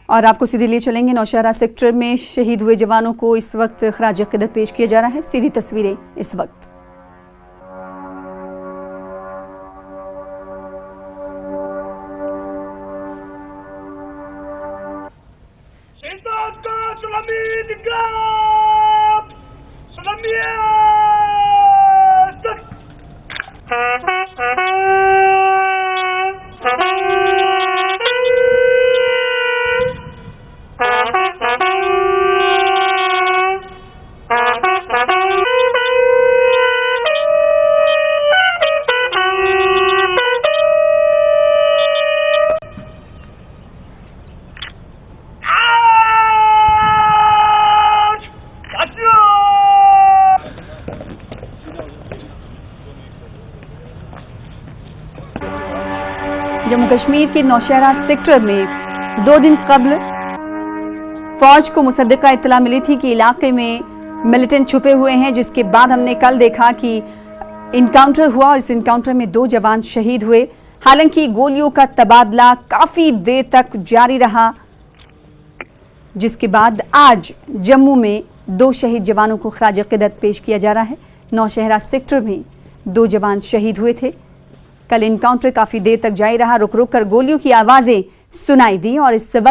और आपको सीधे लिए चलेंगे नौशहरा सेक्टर में शहीद हुए जवानों को इस वक्त खराज अकीदत पेश किया जा रहा है। सीधी तस्वीरें इस वक्त। जम्मू कश्मीर के नौशहरा सेक्टर में 2 दिन कबल फौज को मुसद्दिका इत्तला मिली थी कि इलाके में मिलिटेंट छुपे हुए हैं, जिसके बाद हमने कल देखा कि इनकाउंटर हुआ और इस इनकाउंटर में 2 जवान शहीद हुए। हालांकि गोलियों का तबादला काफी देर तक जारी रहा, जिसके बाद आज जम्मू में 2 शहीद जवानों को खराज अकीदत पेश किया जा रहा है। नौशहरा सेक्टर में 2 जवान शहीद हुए थे। कल इनकाउंटर काफी देर तक जारी रहा, रुक रुक कर गोलियों की आवाजें सुनाई दी और इस वक्त